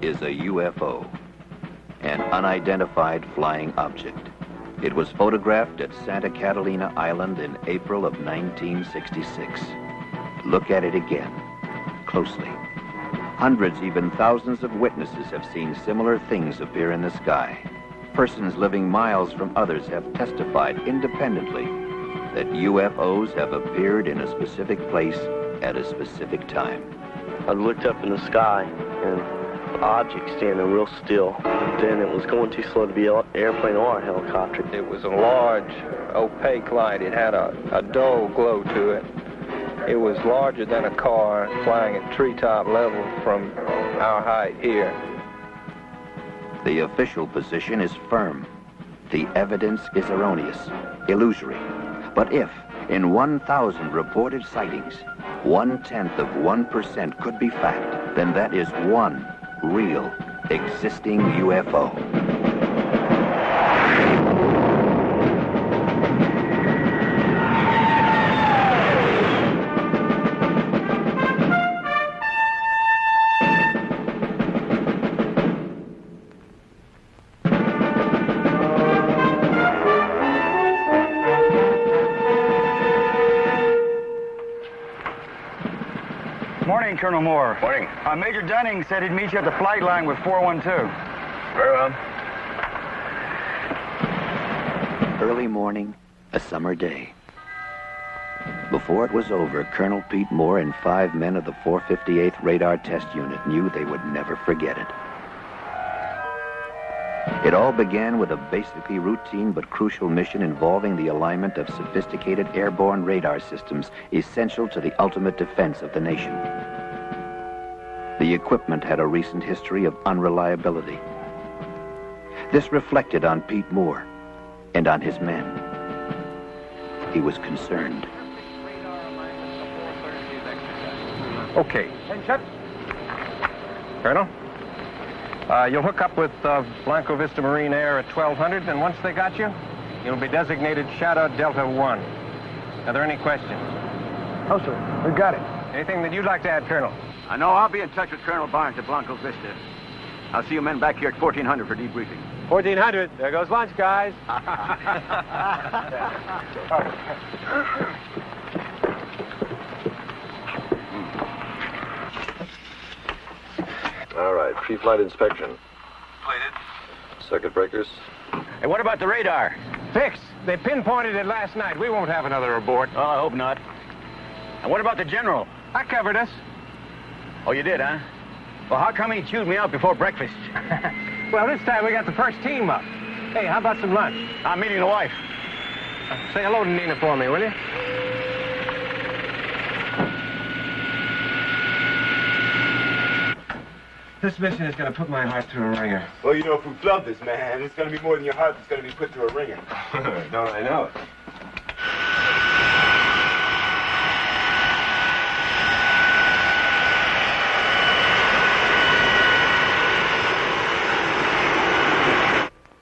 is a UFO, an unidentified flying object. It was photographed at Santa Catalina Island in April of 1966. Look at it again, closely. Hundreds, even thousands of witnesses have seen similar things appear in the sky. Persons living miles from others have testified independently that UFOs have appeared in a specific place at a specific time. I looked up in the sky and the object standing real still. Then it was going too slow to be an airplane or a helicopter. It was a large, opaque light. It had a dull glow to it. It was larger than a car, flying at treetop level from our height here. The official position is firm. The evidence is erroneous, illusory. But if, in 1,000 reported sightings, 0.1% could be fact, then that is one real, existing UFO. Morning, Colonel Moore. Morning. Major Dunning said he'd meet you at the flight line with 412. Very well. Early morning, a summer day. Before it was over, Colonel Pete Moore and 5 men of the 458th Radar Test Unit knew they would never forget it. It all began with a basically routine but crucial mission involving the alignment of sophisticated airborne radar systems essential to the ultimate defense of the nation. The equipment had a recent history of unreliability. This reflected on Pete Moore and on his men. He was concerned. Okay. Attention. Colonel? You'll hook up with Blanco Vista Marine Air at 1200, and once they got you, you'll be designated Shadow Delta 1. Are there any questions? No, sir. We got it. Anything that you'd like to add, Colonel? I know I'll be in touch with Colonel Barnes at Blanco Vista. I'll see you men back here at 1400 for debriefing. 1400. There goes lunch, guys. All right, pre-flight inspection. Completed. Circuit breakers. Hey, what about the radar? Fixed. They pinpointed it last night. We won't have another abort. Oh, I hope not. And what about the general? I covered us. Oh, you did, huh? Well, how come he chewed me out before breakfast? Well, this time we got the first team up. Hey, how about some lunch? I'm meeting the wife. Say hello to Nina for me, will you? This mission is going to put my heart through a ringer. Well, you know, if we flub this, man, it's going to be more than your heart that's going to be put through a ringer. Don't I know it?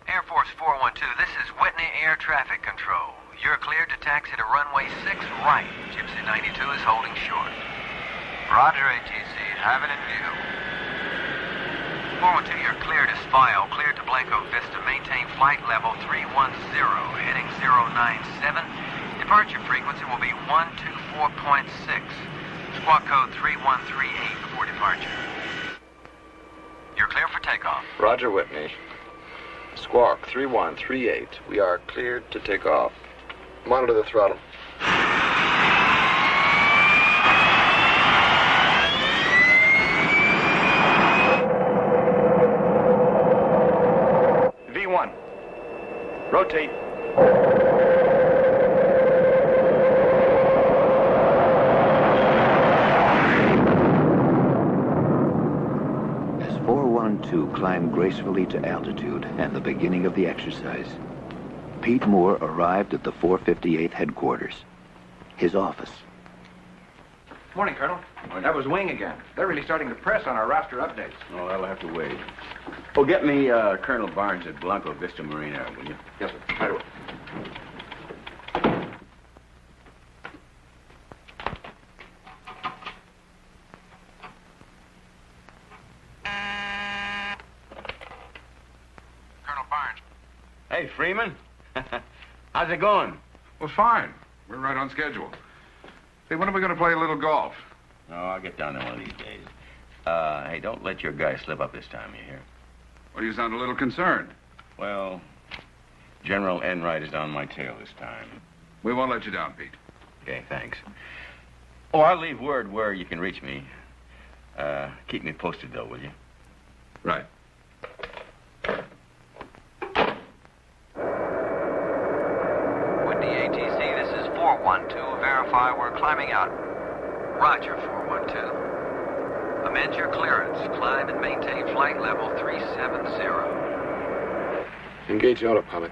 Air Force 412, this is Whitney Air Traffic Control. You're cleared to taxi to runway 6 right. Gypsy 92 is holding short. Roger, ATC. Have it in view. 412, you're cleared as file. Cleared to Blanco Vista. Maintain flight level 310, heading 097. Departure frequency will be 124.6. Squawk code 3138 before departure. You're clear for takeoff. Roger, Whitney. Squawk 3138. We are cleared to take off. Monitor the throttle. V1. Rotate. As 412 climbed gracefully to altitude and the beginning of the exercise, Pete Moore arrived at the 458th headquarters, his office. Morning, Colonel. That was Wing again. They're really starting to press on our roster updates. Oh, that'll have to wait. Oh, get me Colonel Barnes at Blanco Vista Marine Air, will you? Yes, sir. Right away. Hey, Freeman. How's it going? Well, fine. We're right on schedule. Hey, when are we going to play a little golf? Oh, I'll get down there one of these days. Hey, don't let your guy slip up this time, you hear? Well, you sound a little concerned. Well, General Enright is on my tail this time. We won't let you down, Pete. Okay, thanks. Oh, I'll leave word where you can reach me. Keep me posted, though, will you? Right. Windy ATC, this is 412. Verify we're climbing out. Roger, 412. Amend your clearance. Climb and maintain flight level 370. Engage autopilot.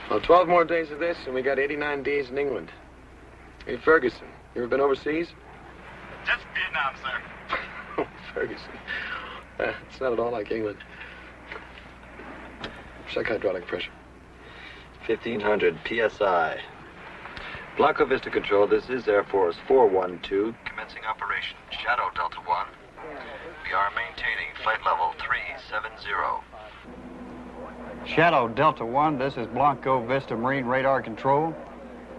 Well, 12 more days of this, and we got 89 days in England. Hey, Ferguson, you ever been overseas? Just Vietnam, sir. Oh, Ferguson. It's not at all like England. Check hydraulic pressure. 1500 PSI. Blanco Vista Control, this is Air Force 412. Commencing operation. Shadow Delta 1. We are maintaining flight level 370. Shadow Delta 1, this is Blanco Vista Marine Radar Control.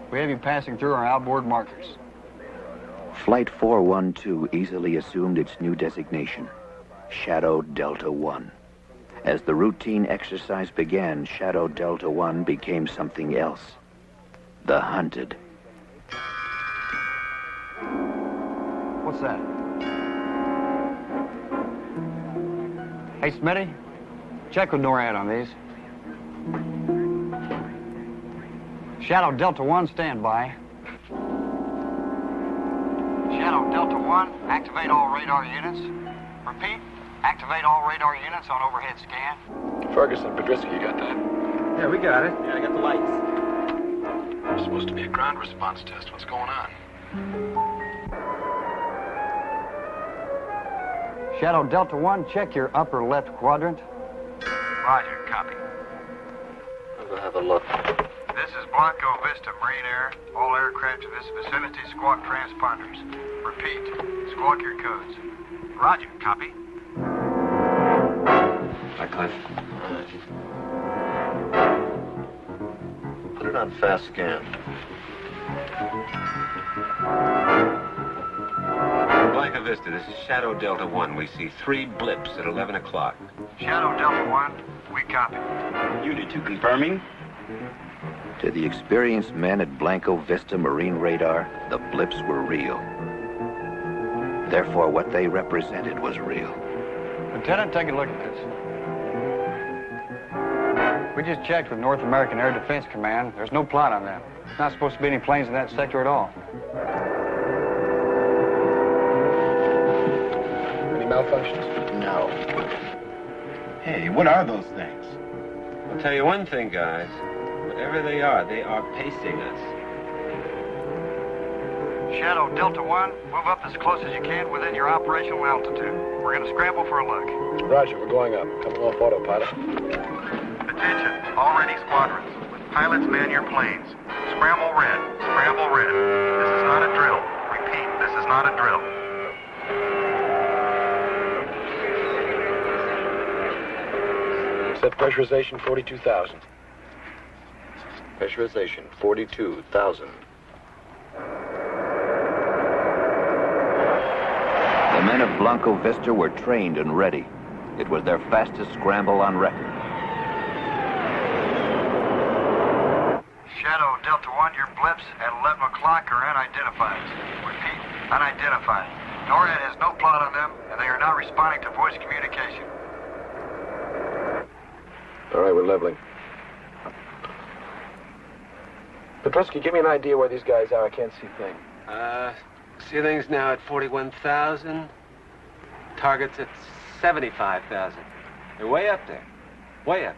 We have you passing through our outboard markers. Flight 412 easily assumed its new designation, Shadow Delta 1. As the routine exercise began, Shadow Delta 1 became something else. The Hunted. What's that? Hey, Smitty, check with NORAD on these. Shadow Delta 1, stand by. Shadow Delta 1, activate all radar units. Repeat, activate all radar units on overhead scan. Ferguson, Podriski, you got that? Yeah, we got it. Yeah, I got the lights. It's supposed to be a ground response test. What's going on? Shadow Delta 1, check your upper left quadrant. Roger, copy. I'll have a look. This is Blanco Vista Marine Air. All aircraft in this vicinity squawk transponders. Repeat, squawk your codes. Roger, copy. Hi, Cliff. Put it on fast scan. Blanco Vista, this is Shadow Delta 1. We see 3 blips at 11 o'clock. Shadow Delta 1, we copy. Unit 2 confirming. To the experienced men at Blanco Vista Marine Radar, the blips were real. Therefore, what they represented was real. Lieutenant, take a look at this. We just checked with North American Air Defense Command. There's no plot on that. There's not supposed to be any planes in that sector at all. Any malfunctions? No. Hey, what are those things? I'll tell you one thing, guys. Whatever they are pacing us. Shadow Delta 1, move up as close as you can within your operational altitude. We're going to scramble for a look. Roger, we're going up. Coming off autopilot. Attention, all ready squadrons. Pilots, man your planes. Scramble red, scramble red. This is not a drill. Repeat, this is not a drill. Set pressurization 42,000. Pressurization 42,000. The men of Blanco Vista were trained and ready. It was their fastest scramble on record. Shadow Delta 1, your blips at 11 o'clock are unidentified. Repeat, unidentified. NORAD has no plot on them, and they are not responding to voice communication. All right, we're leveling. Podriski, give me an idea where these guys are. I can't see a thing. Ceiling's now at 41,000. Target's at 75,000. They're way up there. Way up.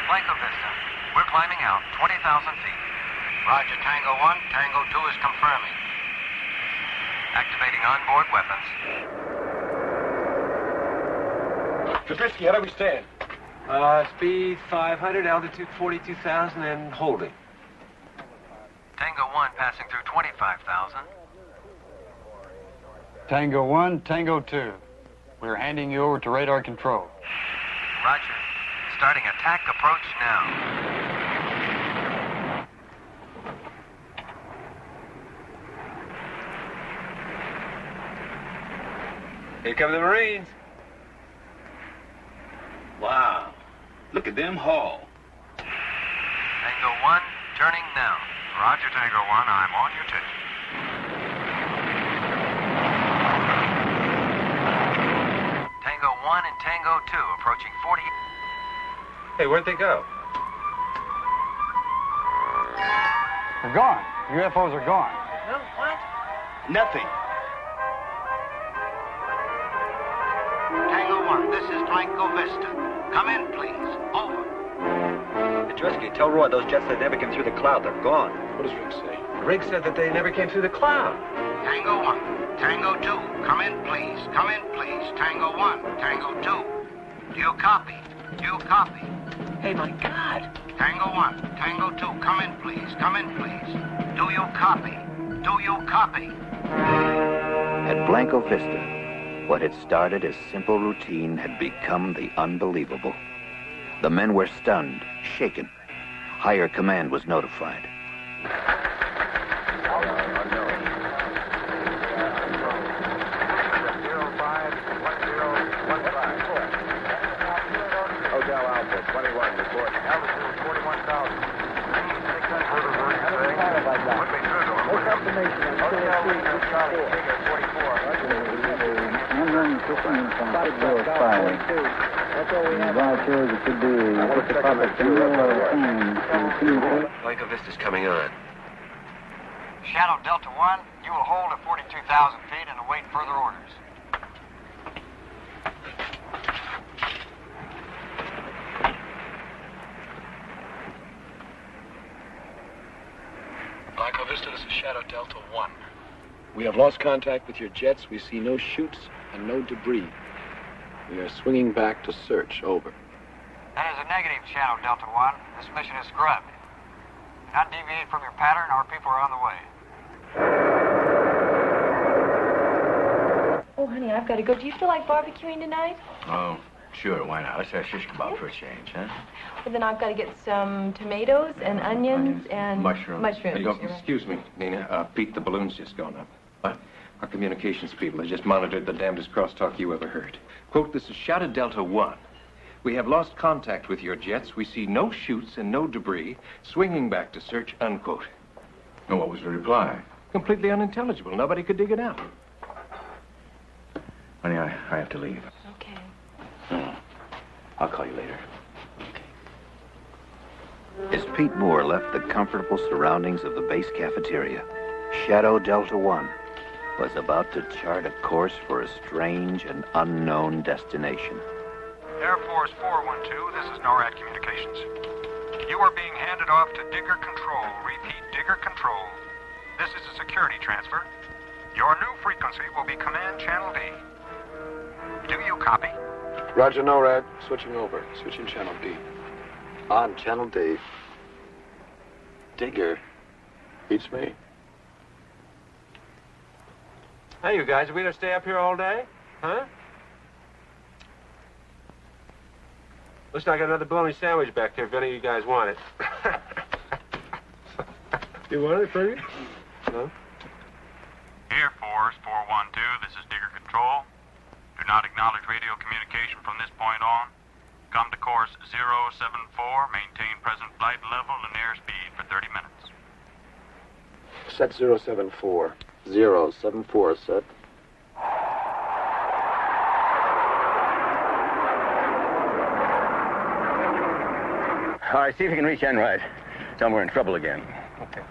Blanco Vista, we're climbing out 20,000 feet. Roger, Tango 1, Tango 2 is confirming. Activating onboard weapons. Podriski, how do we stand? Speed 500, altitude 42,000, and holding. Tango 1 passing through 25,000. Tango 1, Tango 2. We're handing you over to radar control. Roger. Starting attack approach now. Here come the Marines. Wow. Look at them haul. Tango 1, turning now. Roger, Tango 1. I'm on your ticket. Tango 1 and Tango 2 approaching 40. Hey, where'd they go? They're gone. UFOs are gone. No, what? Nothing. Tango 1, this is Blanco Vista. Come in, please. Over. Andreski, tell Roy those jets that never came through the cloud, they're gone. What does Rick say? Rick said that they never came through the cloud. Tango 1, Tango 2, come in, please. Come in, please. Tango 1, Tango 2. Do you copy? Do you copy? Hey, my God. Tango 1, Tango 2, come in, please. Come in, please. Do you copy? Do you copy? At Blanco Vista, what had started as simple routine had become the unbelievable. The men were stunned, shaken. Higher command was notified. Hotel Alpha, 21, report. Altitude 41,000. 600 What's confirmation on Charlie, Tiger 44. That's all we have. Blanco Vista's coming on. Shadow Delta 1, you will hold at 42,000 feet and await further orders. Blanco Vista, this is Shadow Delta 1. We have lost contact with your jets. We see no chutes and no debris. We are swinging back to search. Over. That is a negative, Shadow Delta 1. This mission is scrubbed. Do not deviate from your pattern. Our people are on the way. Oh, honey, I've got to go. Do you feel like barbecuing tonight? Oh, sure, why not? Let's have shish kebab for a change, huh? Well, then I've got to get some tomatoes and onions and... Mushrooms. Mushrooms. Hey, you're right. excuse me, Nina. Pete, the balloon's just gone up. What? Our communications people have just monitored the damnedest crosstalk you ever heard. Quote, this is Shadow Delta 1. We have lost contact with your jets. We see no chutes and no debris. Swinging back to search, unquote. And what was the reply? Completely unintelligible. Nobody could dig it out. Honey, I have to leave. Okay. I'll call you later. As Pete Moore left the comfortable surroundings of the base cafeteria, Shadow Delta 1 was about to chart a course for a strange and unknown destination. Air Force 412, this is NORAD Communications. You are being handed off to Digger Control. Repeat, Digger Control. This is a security transfer. Your new frequency will be Command Channel D. Do you copy? Roger, NORAD. Switching over. Switching Channel D. On Channel D. Digger. Beats me. Hey, you guys, are we gonna stay up here all day? Huh? Looks like I got another bologna sandwich back there if any of you guys want it. You want it, Freddie? No? Air Force 412, this is Digger Control. Do not acknowledge radio communication from this point on. Come to course 074, maintain present flight level and airspeed for 30 minutes. Set 074. 074, set. All right, see if you can reach Enright. Tell them we're in trouble again. Okay.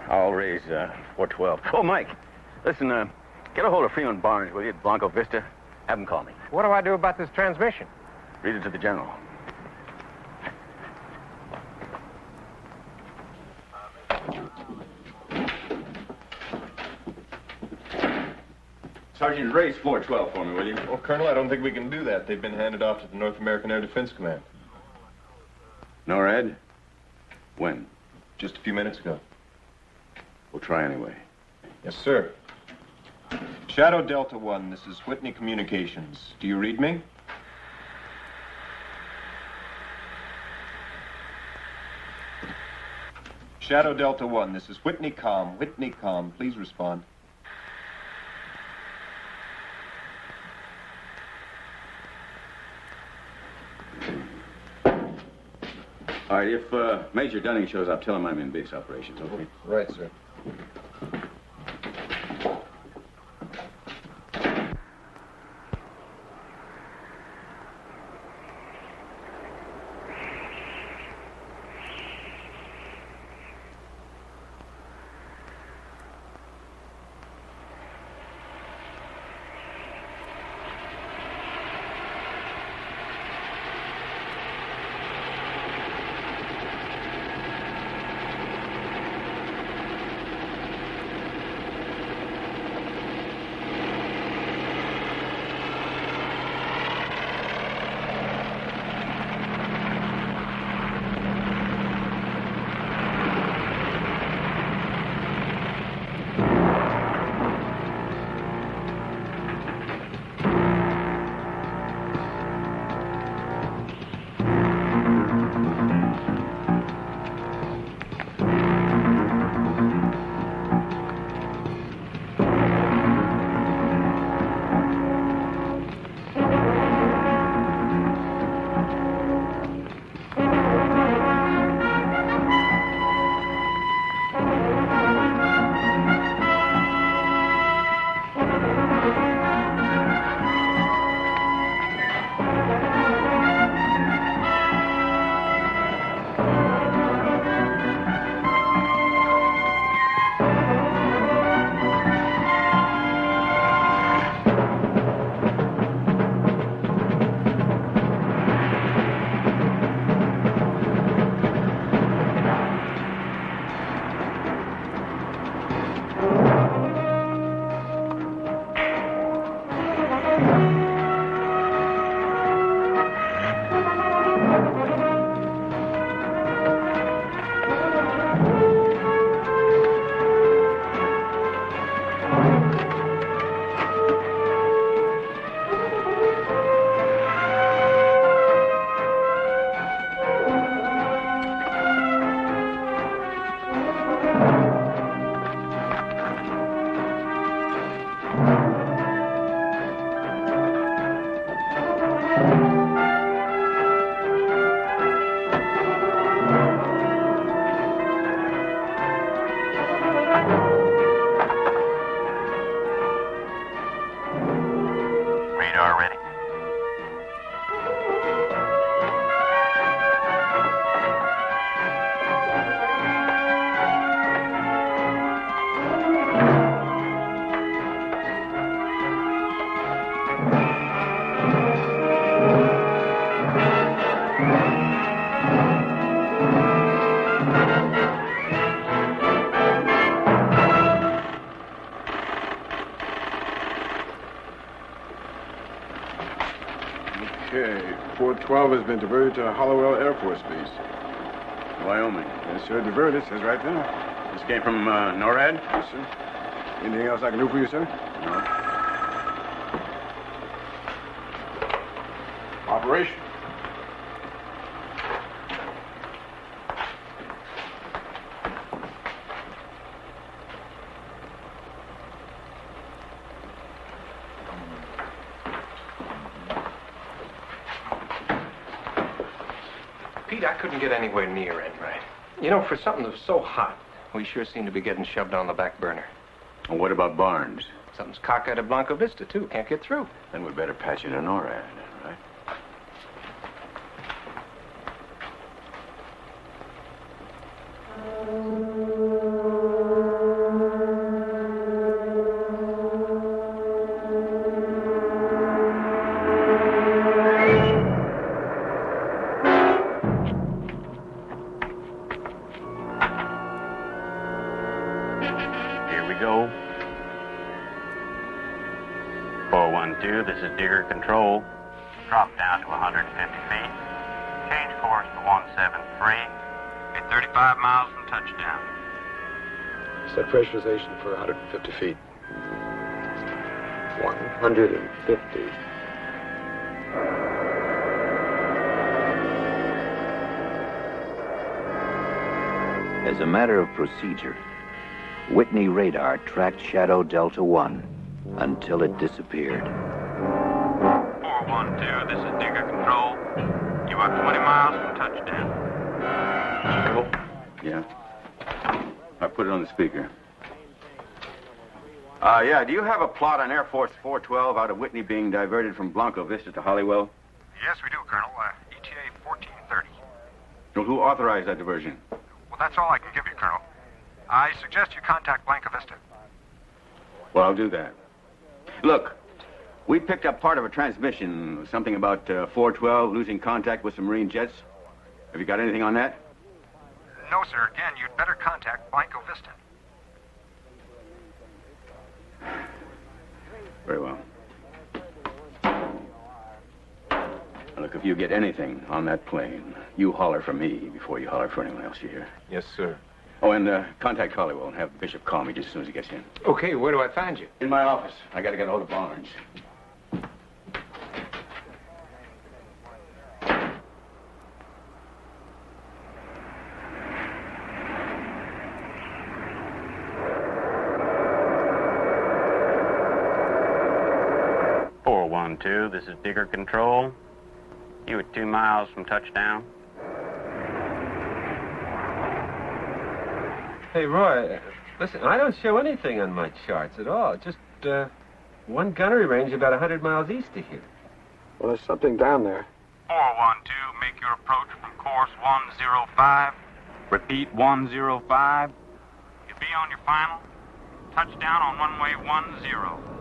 I'll raise 412. Oh, Mike, listen, get a hold of Freeman Barnes, will you, at Blanco Vista? Have him call me. What do I do about this transmission? Read it to the general. Sergeant, raise 412 for me, will you? Well, Colonel, I don't think we can do that. They've been handed off to the North American Air Defense Command. NORAD? When? Just a few minutes ago. We'll try anyway. Yes, sir. Shadow Delta 1, this is Whitney Communications. Do you read me? Shadow Delta 1, this is Whitney Com. Whitney Com, please respond. All right, if Major Dunning shows up, tell him I'm in base operations, okay? Right, sir. Okay, 412 has been diverted to Hollowell Air Force Base. Wyoming. Yes, sir, diverted, says right there. This came from NORAD? Yes, sir. Anything else I can do for you, sir? No. Operation. Pete, I couldn't get anywhere near Enright. You know, for something that's so hot, we sure seem to be getting shoved on the back burner. And what about Barnes? Something's cockeyed at Blanco Vista, too. Can't get through. Then we better patch it to NORAD, right? This is Digger Control. Drop down to 150 feet. Change course to 173. At 35 miles from touchdown. Set pressurization for 150 feet. 150. As a matter of procedure, Whitney radar tracked Shadow Delta 1 until it disappeared. 412, this is Digger Control. You are 20 miles from touchdown. Yeah. I put it on the speaker. Yeah, do you have a plot on Air Force 412 out of Whitney being diverted from Blanco Vista to Holywell? Yes, we do, Colonel. ETA 1430. Well, who authorized that diversion? Well, that's all I can give you, Colonel. I suggest you contact Blanco Vista. Well, I'll do that. Look, we picked up part of a transmission, something about 412 losing contact with some Marine jets. Have you got anything on that? No, sir. Again, you'd better contact Blanco Vista. Very well. Look, if you get anything on that plane, you holler for me before you holler for anyone else you hear. Yes, sir. Oh, and contact Holywell and have Bishop call me just as soon as he gets in. Okay, where do I find you? In my office. I got to get a hold of Barnes. This is Digger Control. You are 2 miles from touchdown. Hey, Roy, listen, I don't show anything on my charts at all. Just one gunnery range about 100 miles east of here. Well, there's something down there. 412, make your approach from course 105. Repeat, 105. You'll be on your final. Touchdown on runway 10.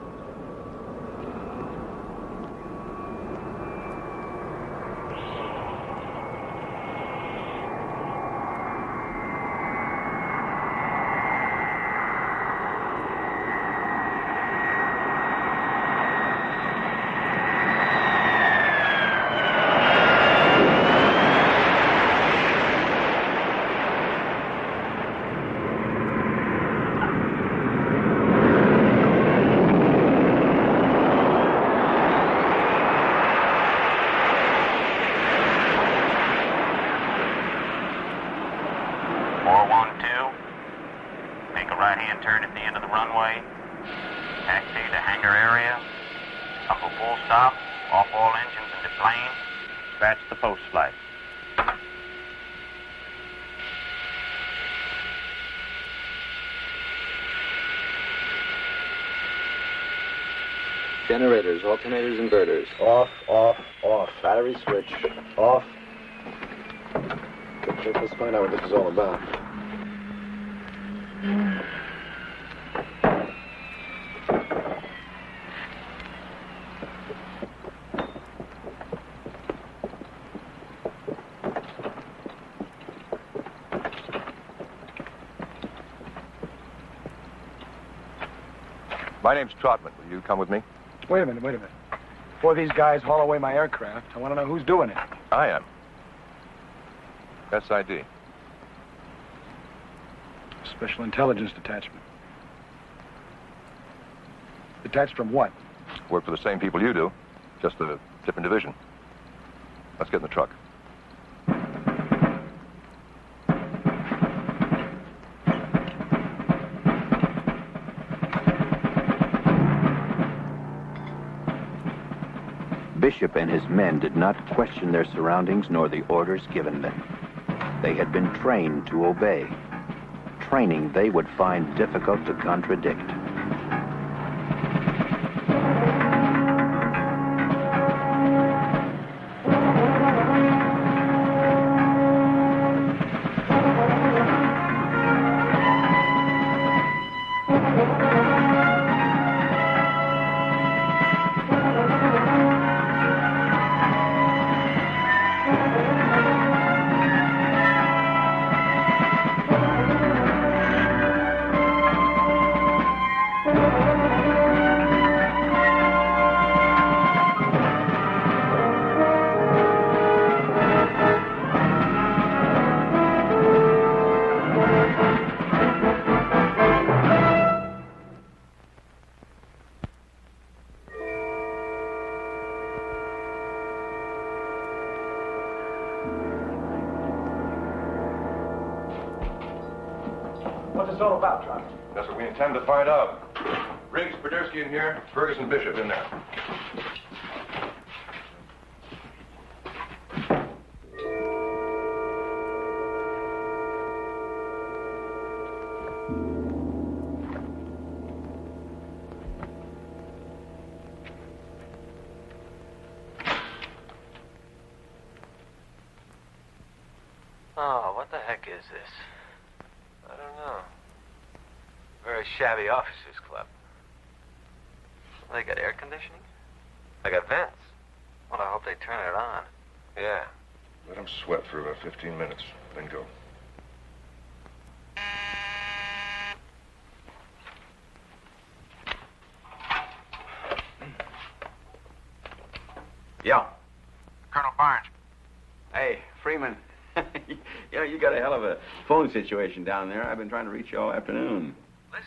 Generators, alternators, inverters. Off, off, off. Battery switch. Off. Okay, let's find out what this is all about. My name's Trotman. Will you come with me? Wait a minute. Before these guys haul away my aircraft, I want to know who's doing it. I am. SID. Special Intelligence Detachment. Detached from what? Work for the same people you do, just a different division. Let's get in the truck. Bishop and his men did not question their surroundings nor the orders given them. They had been trained to obey. Training they would find difficult to contradict. this all about, Trout? That's what we intend to find out. Riggs, Podersky in here. Ferguson, Bishop in there. Oh, what the heck is this? I don't know. Very shabby officers' club. They got air conditioning? They got vents. Well, I hope they turn it on. Yeah. Let them sweat for about 15 minutes, then go. Yeah. Colonel Barnes. Hey, Freeman. You got a hell of a phone situation down there. I've been trying to reach you all afternoon. Listen,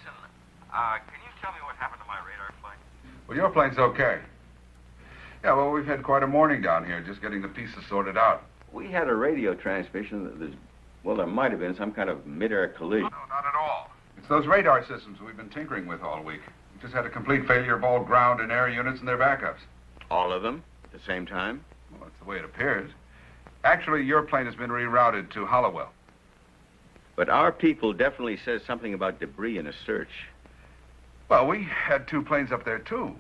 can you tell me what happened to my radar flight? Well, your plane's okay. Yeah, well, we've had quite a morning down here, just getting the pieces sorted out. We had a radio transmission that there might have been some kind of mid-air collision. No, not at all. It's those radar systems we've been tinkering with all week. We just had a complete failure of all ground and air units and their backups. All of them at the same time? Well, that's the way it appears. Actually, your plane has been rerouted to Hollowell. But our people definitely says something about debris in a search. Well, we had 2 planes up there, too.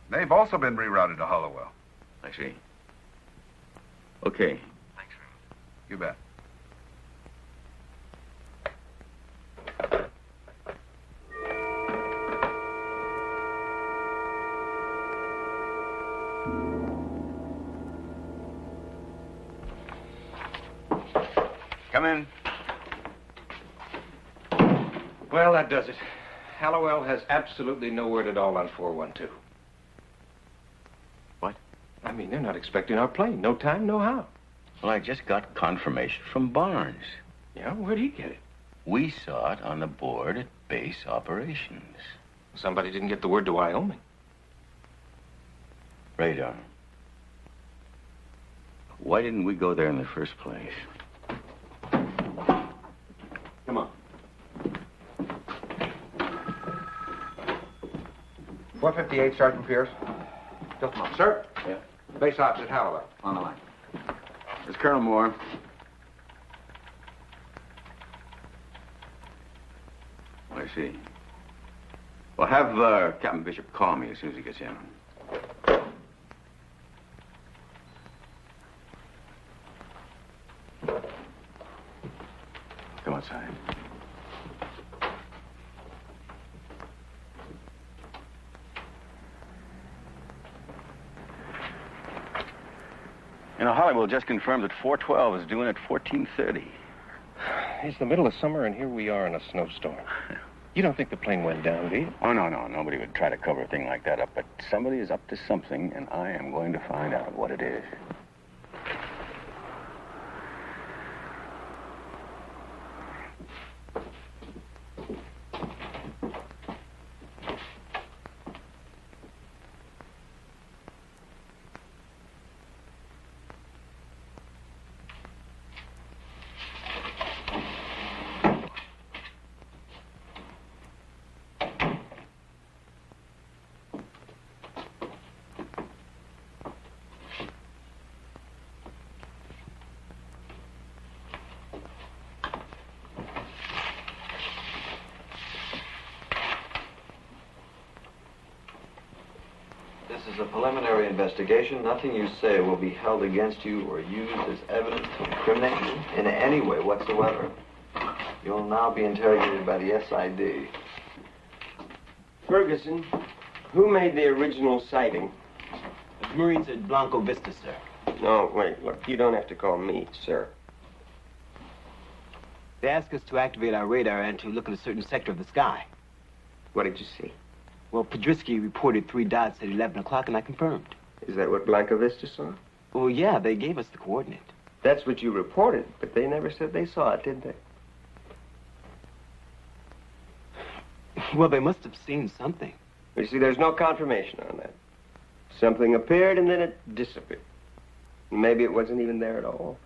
They've also been rerouted to Hollowell. I see. Okay. Thanks, Freeman. You bet. Come in. Well, that does it. Hallowell has absolutely no word at all on 412. What? I mean, they're not expecting our plane. No time, no how. Well, I just got confirmation from Barnes. Yeah? Where'd he get it? We saw it on the board at base operations. Somebody didn't get the word to Wyoming. Radar. Why didn't we go there in the first place? Come on. 458, Sergeant Pierce. Just a moment. Sir? Yeah? Base ops at Hallowell. On the line. It's Colonel Moore. I see. Well, have Captain Bishop call me as soon as he gets in. Come outside. You know, Hollywood just confirmed that 412 is due in at 14:30. It's the middle of summer, and here we are in a snowstorm. You don't think the plane went down, do you? Oh, no. Nobody would try to cover a thing like that up, but somebody is up to something, and I am going to find out what it is. This is a preliminary investigation. Nothing you say will be held against you or used as evidence to incriminate you in any way whatsoever. You'll now be interrogated by the SID. Ferguson, who made the original sighting? The Marines at Blanco Vista, sir. No, wait, look, you don't have to call me, sir. They asked us to activate our radar and to look in a certain sector of the sky. What did you see? Well, Podersky reported 3 dots at 11 o'clock, and I confirmed. Is that what Blanco Vista saw? Well, yeah, they gave us the coordinate. That's what you reported, but they never said they saw it, did they? Well, they must have seen something. You see, there's no confirmation on that. Something appeared and then it disappeared. Maybe it wasn't even there at all.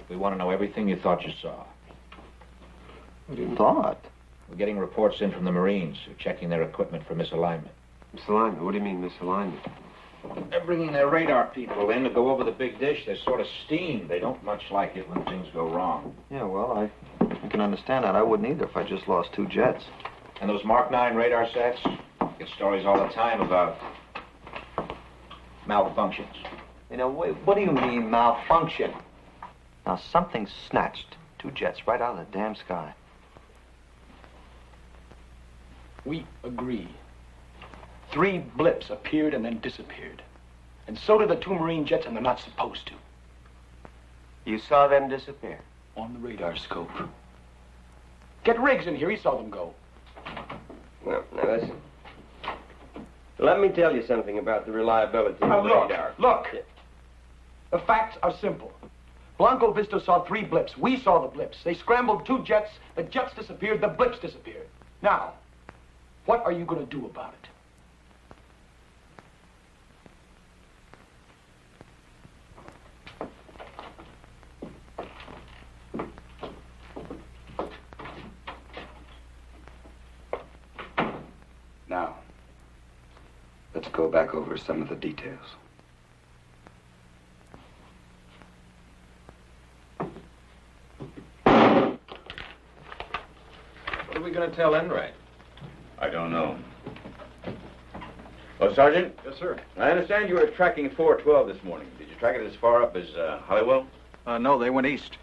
We want to know everything you thought you saw. What do you thought? We're getting reports in from the Marines who are checking their equipment for misalignment. Misalignment? What do you mean, misalignment? They're bringing their radar people in to go over the big dish. They're sort of steamed. They don't much like it when things go wrong. Yeah, well, I can understand that. I wouldn't either if I just lost 2 jets. And those Mark 9 radar sets? Get stories all the time about malfunctions. You know, what do you mean, malfunction? Now, something snatched 2 jets right out of the damn sky. We agree. 3 blips appeared and then disappeared. And so did the 2 Marine jets, and they're not supposed to. You saw them disappear? On the radar scope. Get Riggs in here. He saw them go. Well, now listen. Let me tell you something about the reliability of radar. Look. The facts are simple. Blanco Vista saw 3 blips. We saw the blips. They scrambled 2 jets. The jets disappeared. The blips disappeared. Now, what are you going to do about it? Now, let's go back over some of the details. What are we going to tell Enright? I don't know. Oh, Sergeant? Yes, sir. I understand you were tracking 412 this morning. Did you track it as far up as Holywell? No, they went east.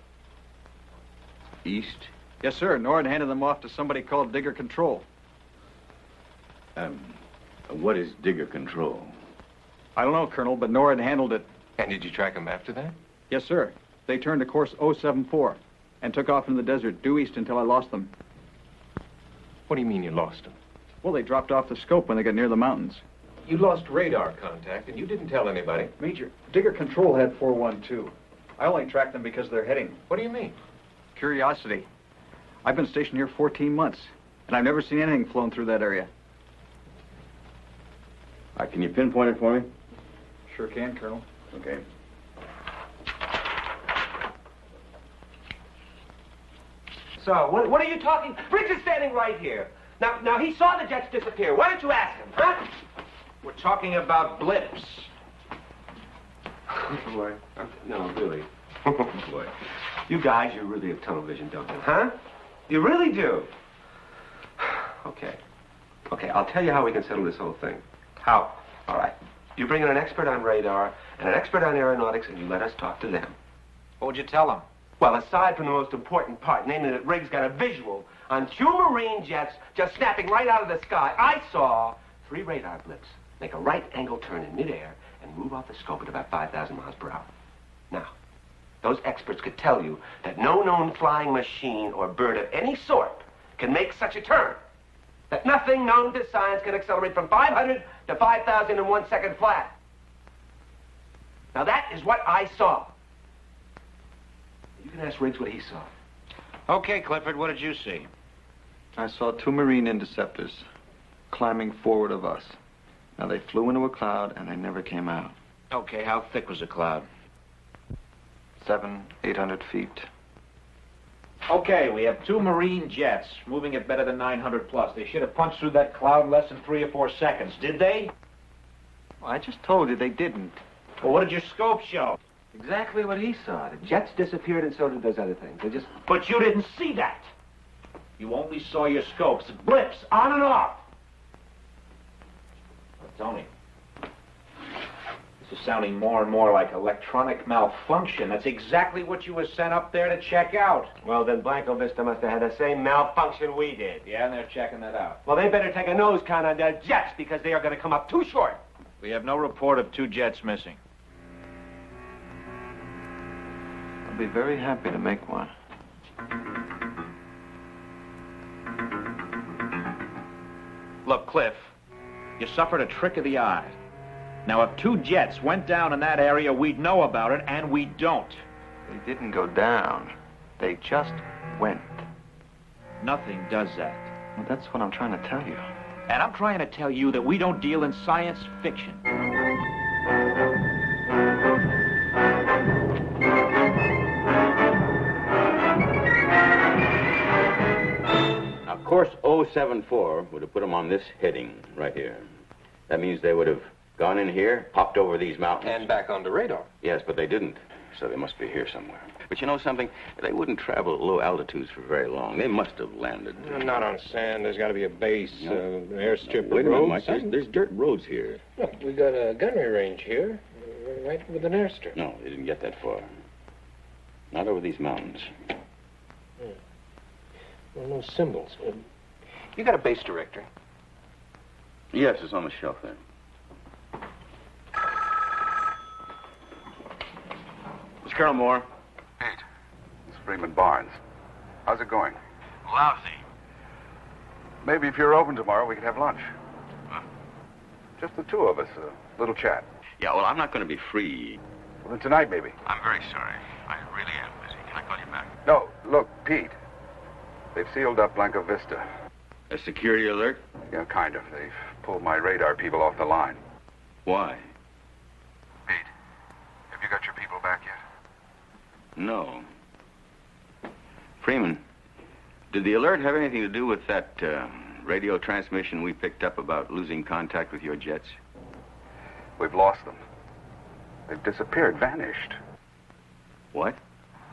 East? Yes, sir. Nord handed them off to somebody called Digger Control. What is Digger Control? I don't know, Colonel, but Nord handled it. And did you track him after that? Yes, sir. They turned to course 074 and took off into the desert due east until I lost them. What do you mean you lost him? Well, they dropped off the scope when they got near the mountains. You lost radar contact, and you didn't tell anybody. Major, Digger Control had 412. I only tracked them because of their heading. What do you mean? Curiosity. I've been stationed here 14 months, and I've never seen anything flown through that area. Can you pinpoint it for me? Sure can, Colonel. Okay. So, what are you talking? Briggs is standing right here. Now, he saw the jets disappear. Why don't you ask him, huh? We're talking about blips. Boy, no, really. Boy, you guys, you really have tunnel vision, don't you? Huh? You really do. Okay. Okay, I'll tell you how we can settle this whole thing. How? All right. You bring in an expert on radar and an expert on aeronautics, and you let us talk to them. What would you tell them? Well, aside from the most important part, namely that Riggs got a visual on 2 Marine jets just snapping right out of the sky, I saw 3 radar blips make a right-angle turn in midair and move off the scope at about 5,000 miles per hour. Now, those experts could tell you that no known flying machine or bird of any sort can make such a turn. That nothing known to science can accelerate from 500 to 5,000 in 1 second flat. Now, that is what I saw. You can ask Riggs what he saw. Okay, Clifford, what did you see? I saw 2 Marine interceptors climbing forward of us. Now, they flew into a cloud, and they never came out. Okay, how thick was the cloud? 700, 800 feet. Okay, we have 2 Marine jets moving at better than 900 plus. They should have punched through that cloud in less than 3 or 4 seconds. Did they? Well, I just told you they didn't. Well, what did your scope show? Exactly what he saw. The jets disappeared, and so did those other things. They just... But you didn't see that. You only saw your scopes. Blips, on and off. Tony, this is sounding more and more like electronic malfunction. That's exactly what you were sent up there to check out. Well, then Blanco Vista must have had the same malfunction we did. Yeah, and they're checking that out. Well, they better take a nose count on their jets, because they are going to come up too short. We have no report of 2 jets missing. I'll be very happy to make one. Look, Cliff, you suffered a trick of the eye. Now, if 2 jets went down in that area, we'd know about it, and we don't. They didn't go down. They just went. Nothing does that. Well, that's what I'm trying to tell you. And I'm trying to tell you that we don't deal in science fiction. 074 would have put them on this heading right here. That means they would have gone in here, popped over these mountains. And back on the radar. Yes, but they didn't. So they must be here somewhere. But you know something? They wouldn't travel at low altitudes for very long. They must have landed. Not on sand. There's got to be a base, an airstrip. Wait a minute, Mike. There's dirt roads here. Look, we got a gunnery range here, right with an airstrip. No, they didn't get that far. Not over these mountains. Well, no symbols. You got a base directory? Yes, it's on the shelf there. Miss Carol Moore. Pete, it's Freeman Barnes. How's it going? Lousy. Maybe if you're open tomorrow, we could have lunch. Huh? Just the two of us, a little chat. Yeah, well, I'm not going to be free. Well, then tonight, maybe. I'm very sorry. I really am busy. Can I call you back? No, look, Pete. They've sealed up Blanco Vista. A security alert? Yeah, kind of. They've pulled my radar people off the line. Why? Pete, have you got your people back yet? No. Freeman, did the alert have anything to do with that radio transmission we picked up about losing contact with your jets? We've lost them. They've disappeared, vanished. What?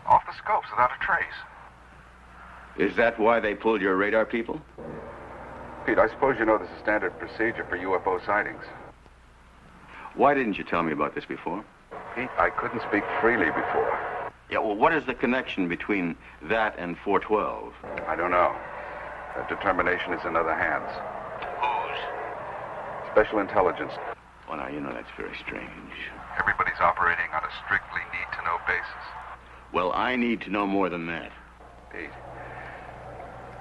Off the scopes without a trace. Is that why they pulled your radar people? Pete, I suppose you know this is standard procedure for UFO sightings. Why didn't you tell me about this before? Pete, I couldn't speak freely before. Yeah, well, what is the connection between that and 412? I don't know. That determination is in other hands. Whose? Special intelligence. Well, now, you know, that's very strange. Everybody's operating on a strictly need-to-know basis. Well, I need to know more than that. Pete,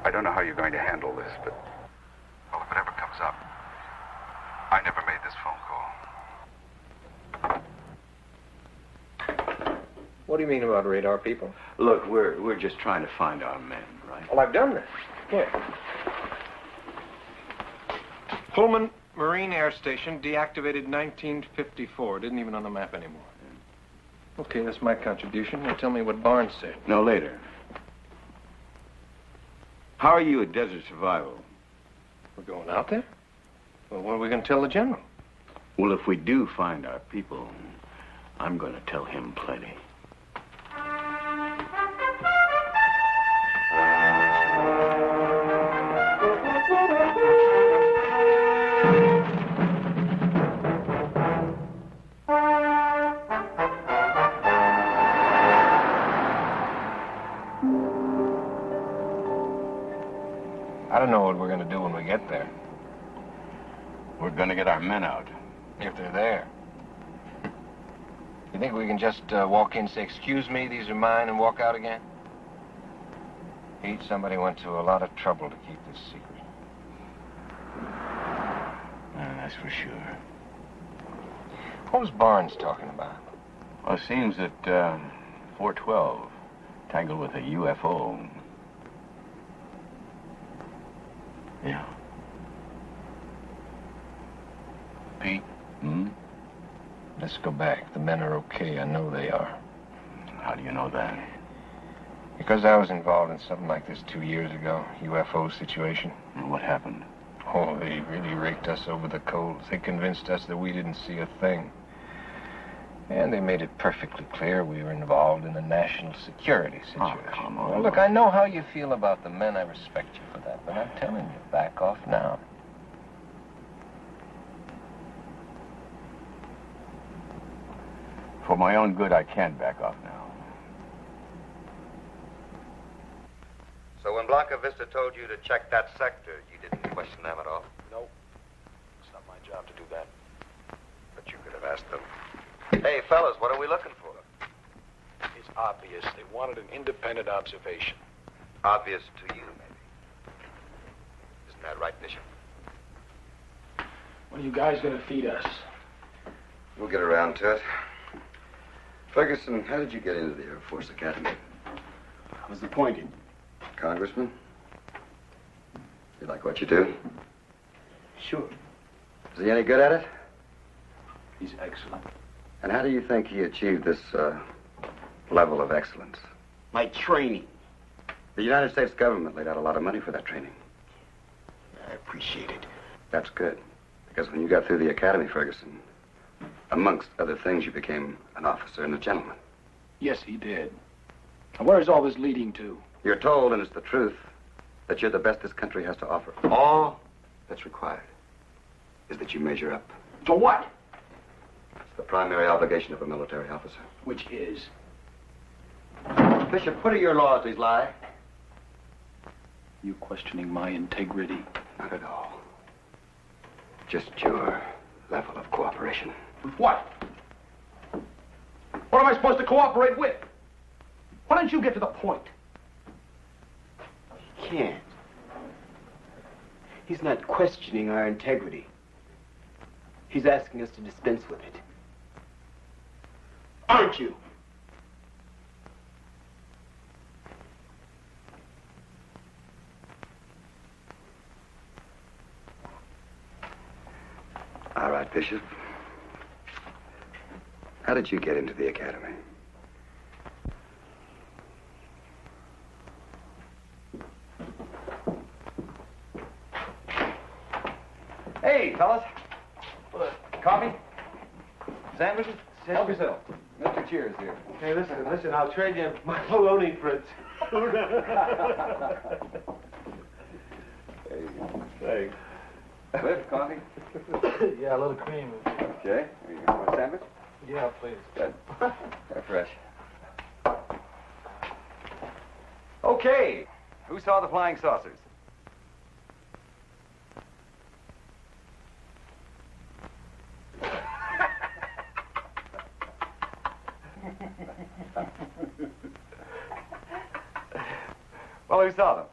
I don't know how you're going to handle this, but... Well, if it ever comes up, I never made this phone call. What do you mean about radar people? Look, we're just trying to find our men, right? Well, I've done that. Here. Pullman Marine Air Station, deactivated 1954. Didn't even on the map anymore. Okay, that's my contribution. Now tell me what Barnes said. No, later. How are you at Desert Survival? We're going out there? Well, what are we going to tell the general? Well, if we do find our people, I'm going to tell him plenty. I don't know what we're going to do when we get there. We're going to get our men out. If they're there. You think we can just walk in and say, "Excuse me, these are mine," and walk out again? Pete, somebody went to a lot of trouble to keep this secret. That's for sure. What was Barnes talking about? Well, it seems that 412 tangled with a UFO. Yeah. Pete? Hmm? Let's go back. The men are okay. I know they are. How do you know that? Because I was involved in something like this 2 years ago. UFO situation. And what happened? Oh, they really raked us over the coals. They convinced us that we didn't see a thing. And they made it perfectly clear we were involved in a national security situation. Oh, come on. Well, look, I know how you feel about the men. I respect you for that. But I'm telling you, back off now. For my own good, I can't back off now. So when Blanca Vista told you to check that sector, you didn't question them at all? No. It's not my job to do that. But you could have asked them. Hey, fellas, what are we looking for? It's obvious. They wanted an independent observation. Obvious to you, maybe. Isn't that right, Bishop? When are you guys going to feed us? We'll get around to it. Ferguson, how did you get into the Air Force Academy? I was appointed. Congressman? You like what you do? Sure. Is he any good at it? He's excellent. And how do you think he achieved this level of excellence? My training. The United States government laid out a lot of money for that training. I appreciate it. That's good. Because when you got through the academy, Ferguson, amongst other things, you became an officer and a gentleman. Yes, he did. And where is all this leading to? You're told, and it's the truth, that you're the best this country has to offer. All that's required is that you measure up. To what? It's the primary obligation of a military officer. Which is? Bishop, what are your loyalties lie? You questioning my integrity? Not at all. Just your level of cooperation. With what? What am I supposed to cooperate with? Why don't you get to the point? He can't. He's not questioning our integrity. He's asking us to dispense with it. Aren't you? All right, Bishop. How did you get into the academy? Hey, fellas. Coffee? Sandwiches? Help yourself. Mr. Cheers here. Hey, listen, I'll trade you my bologna for a tuna. Thanks. Cliff, coffee? Yeah, a little cream. Okay. Here you go. Want a sandwich? Yeah, please. Good. They're fresh. Okay. Who saw the flying saucers? Well, who saw them?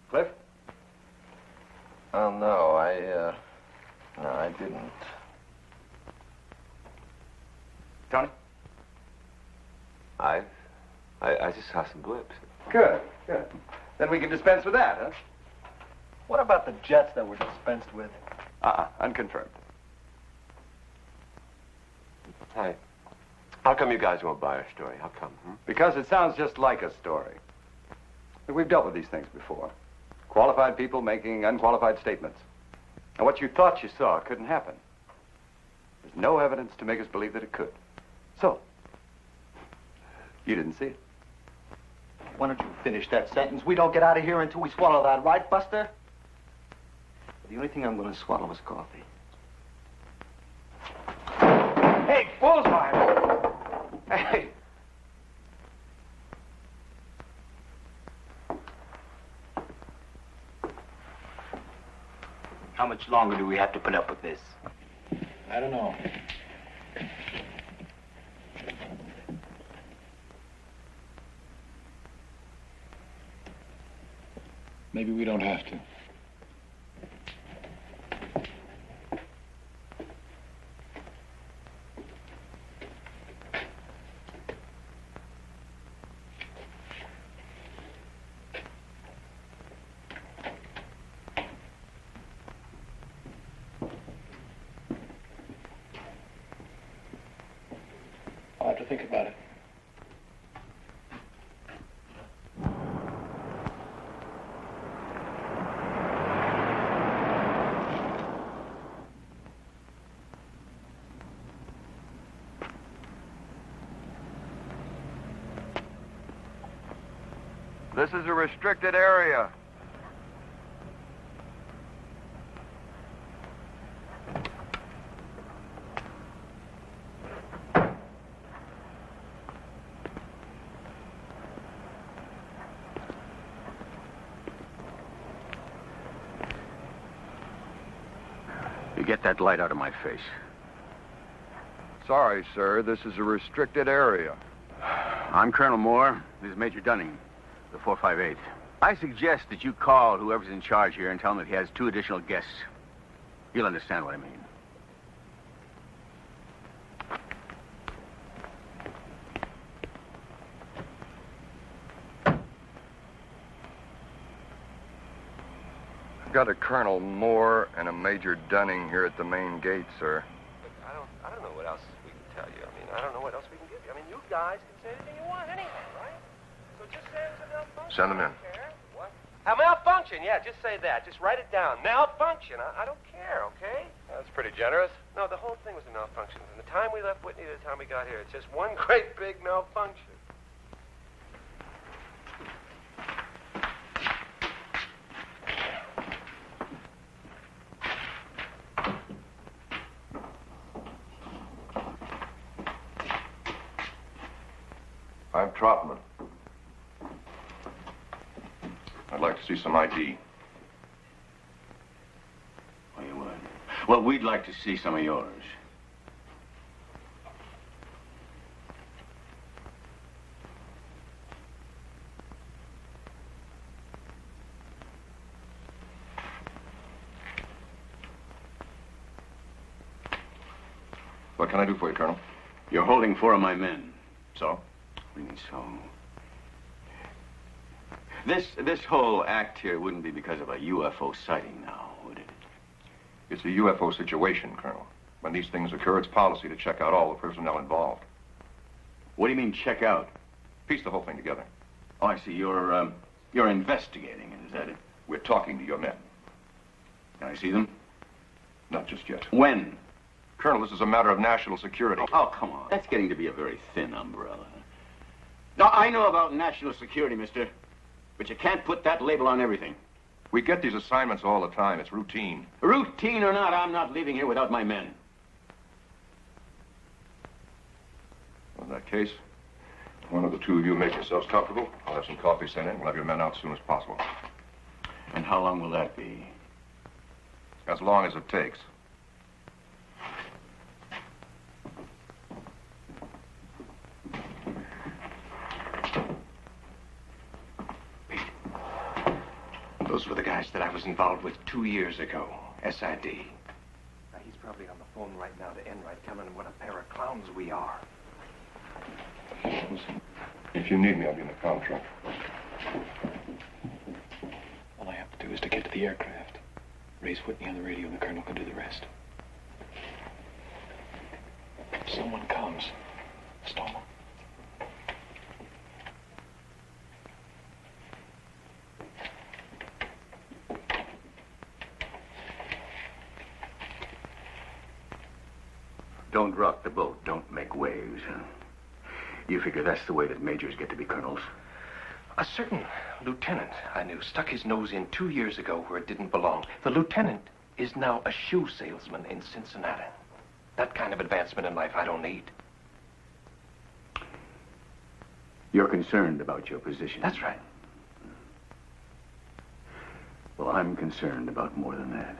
Cliff? Oh, no, I didn't. Tony? I just saw some blips. Good. Then we can dispense with that, huh? What about the jets that were dispensed with? Unconfirmed. Hey, how come you guys won't buy our story? How come? Because it sounds just like a story. We've dealt with these things before. Qualified people making unqualified statements. And what you thought you saw couldn't happen. There's no evidence to make us believe that it could. So, you didn't see it. Why don't you finish that sentence? We don't get out of here until we swallow that, right, Buster? The only thing I'm going to swallow is coffee. Hey, bullseye! Hey! How much longer do we have to put up with this? I don't know. Maybe we don't have to. I'll have to think about it. This is a restricted area. You get that light out of my face. Sorry, sir. This is a restricted area. I'm Colonel Moore. This is Major Dunning, the 458th. I suggest that you call whoever's in charge here and tell him that he has 2 additional guests. You'll understand what I mean. I've got a Colonel Moore and a Major Dunning here at the main gate, sir. I don't know what else we can tell you. I don't know what else we can give you. You guys can say anything you want anyhow, right? So just say it's a malfunction. Send them in. What? A malfunction! Malfunction, yeah, just say that. Just write it down. Malfunction. I don't care, okay? That's pretty generous. No, the whole thing was a malfunction. From the time we left Whitney to the time we got here, it's just one great big malfunction. I'm Trotman. I'd like to see some ID. Oh, you would? Well, we'd like to see some of yours. What can I do for you, Colonel? You're holding 4 of my men. So? What do you mean, so? This whole act here wouldn't be because of a UFO sighting now, would it? It's a UFO situation, Colonel. When these things occur, it's policy to check out all the personnel involved. What do you mean, check out? Piece the whole thing together. Oh, I see. You're investigating it, is that it? We're talking to your men. Can I see them? Not just yet. When? Colonel, this is a matter of national security. Oh, come on. That's getting to be a very thin umbrella. Now, I know about national security, mister. But you can't put that label on everything. We get these assignments all the time. It's routine. Routine or not, I'm not leaving here without my men. In that case, one of the two of you make yourselves comfortable. I'll have some coffee sent in. We'll have your men out as soon as possible. And how long will that be? As long as it takes. Those were the guys that I was involved with 2 years ago. SID. Now, he's probably on the phone right now to Enright, telling him what a pair of clowns we are. If you need me, I'll be in the comm truck. All I have to do is to get to the aircraft. Raise Whitney on the radio, and the colonel can do the rest. If someone comes, storm them. Don't rock the boat. Don't make waves. Huh? You figure that's the way that majors get to be colonels? A certain lieutenant I knew stuck his nose in 2 years ago where it didn't belong. The lieutenant is now a shoe salesman in Cincinnati. That kind of advancement in life I don't need. You're concerned about your position. That's right. Well, I'm concerned about more than that.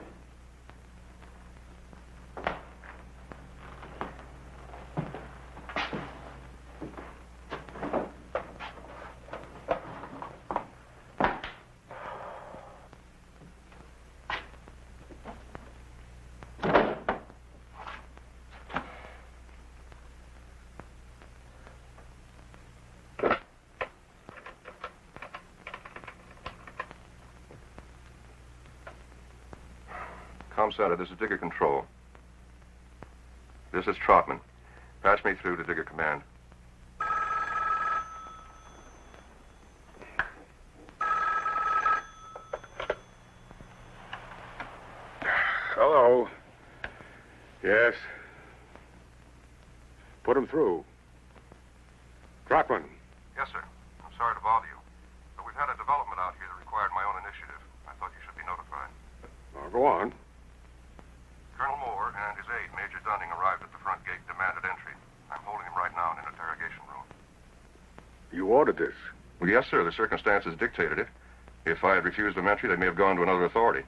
Comm Center, this is Digger Control. This is Trotman. Patch me through to Digger Command. Hello. Yes. Put him through. Trotman. Yes, sir. I'm sorry to bother you. But we've had a development out here that required my own initiative. I thought you should be notified. Now, go on. Colonel Moore and his aide, Major Dunning, arrived at the front gate, demanded entry. I'm holding him right now in an interrogation room. You ordered this. Well, yes, sir. The circumstances dictated it. If I had refused them entry, they may have gone to another authority.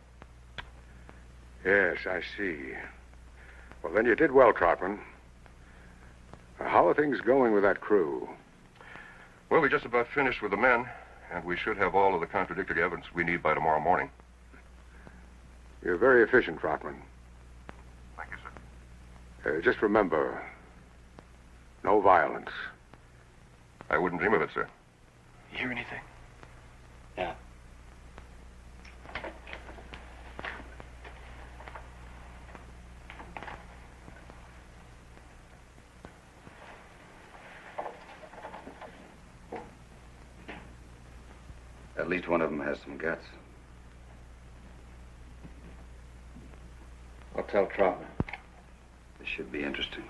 Yes, I see. Well, then you did well, Trotman. How are things going with that crew? Well, we just about finished with the men, and we should have all of the contradictory evidence we need by tomorrow morning. You're very efficient, Trotman. Thank you, sir. Just remember, no violence. I wouldn't dream of it, sir. You hear anything? Yeah. At least one of them has some guts. tell Trotman. This should be interesting.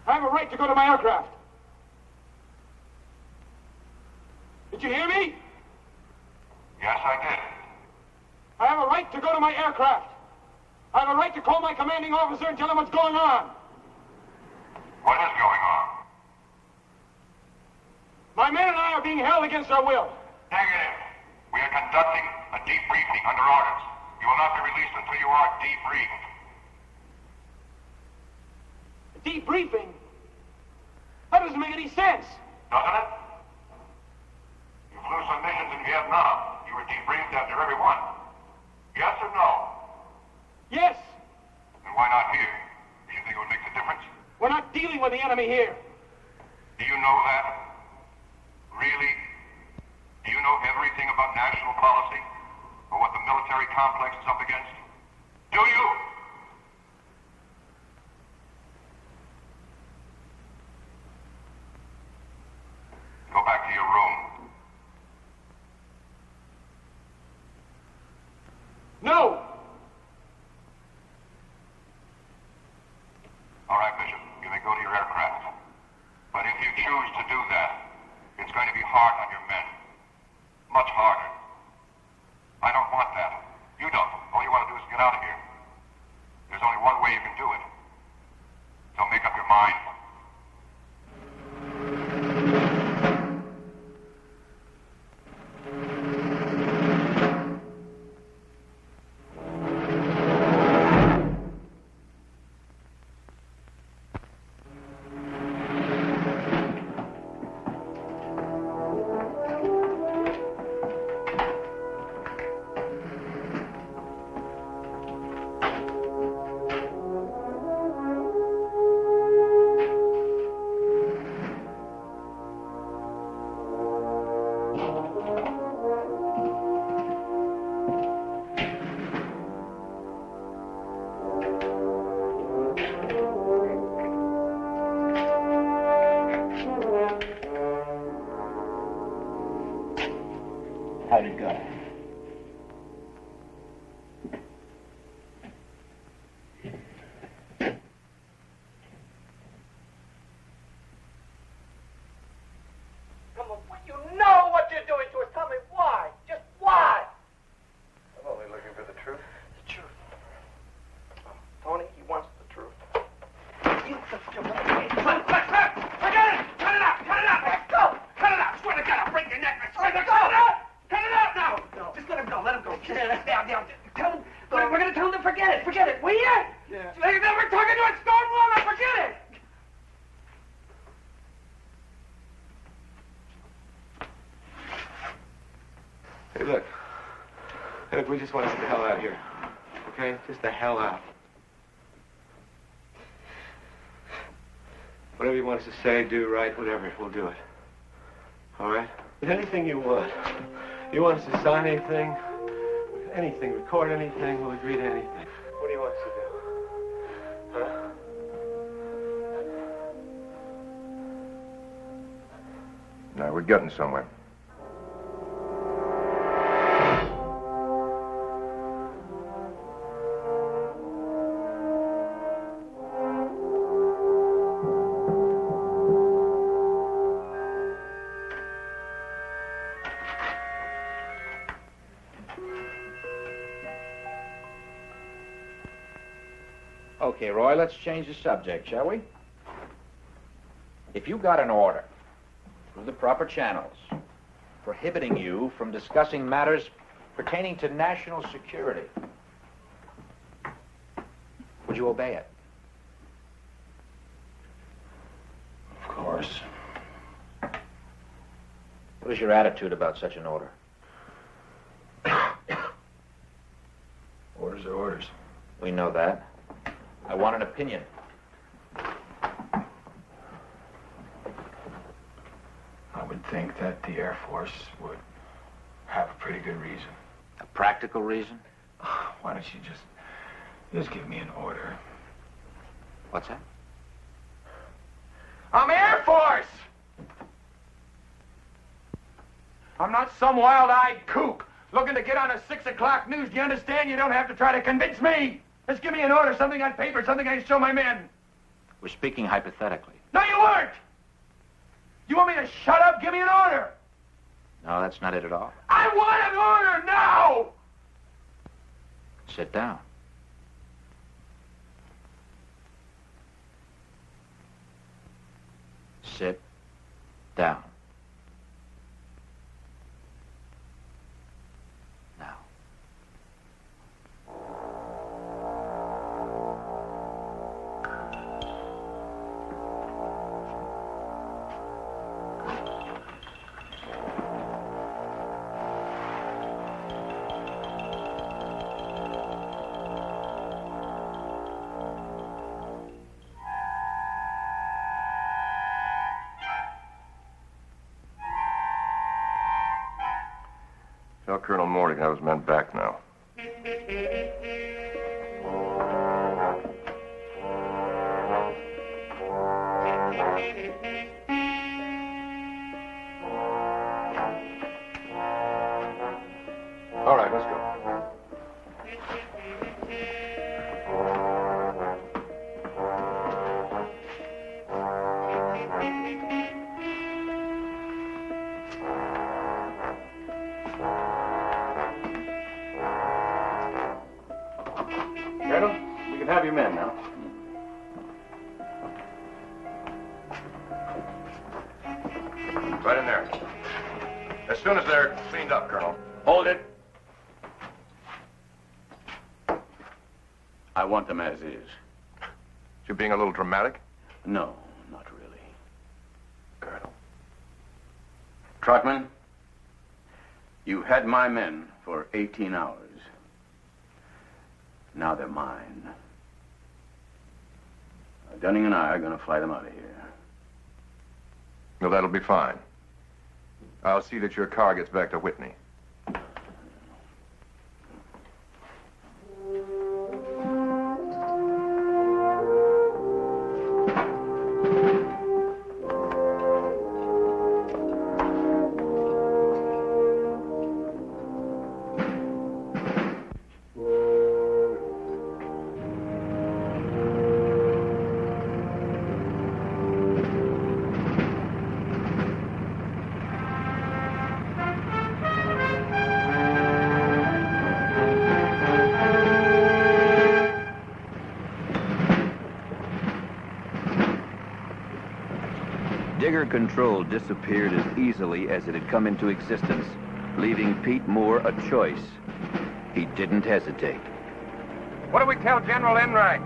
I have a right to go to my aircraft. Did you hear me? Yes, I did. I have a right to go to my aircraft. I have a right to call my commanding officer and tell him what's going on. What is going on? My men and I are being held against our will. Negative. We are conducting a debriefing under orders. You will not be released until you are debriefed. Debriefing? That doesn't make any sense. Doesn't it? You flew some missions in Vietnam. You were debriefed after every one. Yes or no? Yes. Then why not here? Do you think it would make the difference? We're not dealing with the enemy here. Do you know that? Really? Do you know everything about national policy? Or what the military complex is up against? Do you? Go back to your room. No! All right, Bishop. You may go to your aircraft. But if you choose to do that, it's going to be hard on your men. Much harder. I don't want that. You don't. All you want to do is get out of here. There's only one way you can do it. So make up your mind. How'd it go? Come on, you know what you're doing to us. Tell me why. Just why? I'm only looking for the truth. The truth. Tony, he wants the truth. You forget it! Cut it out! Cut it out! Let's go! Cut it out! Swear to God, I'll break your neck. I swear to God! Cut it out! Cut it out now! No. Just let him go. Let him go. Now, tell him. We're going to tell him to forget it. Forget it. Will you? Yeah. We're talking to a stone wall. Now forget it. Hey, look. Hey, look, we just want to get the hell out of here. Okay? Just the hell out. Whatever you want us to say, do, write, whatever, we'll do it. All right? But anything you want. You want us to sign anything? Anything, record anything, we'll agree to anything. What do you want us to do? Huh? Now, we're getting somewhere. Okay, Roy, let's change the subject, shall we? If you got an order through the proper channels prohibiting you from discussing matters pertaining to national security, would you obey it? Of course. What is your attitude about such an order? Orders are orders. We know that. I want an opinion. I would think that the Air Force would have a pretty good reason. A practical reason? Why don't you just give me an order? What's that? I'm Air Force! I'm not some wild-eyed kook looking to get on a 6 o'clock news. Do you understand? You don't have to try to convince me. Just give me an order, something on paper, something I can show my men. We're speaking hypothetically. No, you weren't! You want me to shut up? Give me an order! No, that's not it at all. I want an order now! Sit down. Sit down. Now. Tell Colonel Morty I was meant back now. All right, let's go. Colonel, we can have your men now. Right in there. As soon as they're cleaned up, Colonel. Hold it. I want them as is. You're being a little dramatic? No, not really. Colonel. Trotman, you had my men for 18 hours. Now they're mine. Dunning and I are going to fly them out of here. Well, that'll be fine. I'll see that your car gets back to Whitney. Digger control disappeared as easily as it had come into existence, leaving Pete Moore a choice. He didn't hesitate. What do we tell General Enright?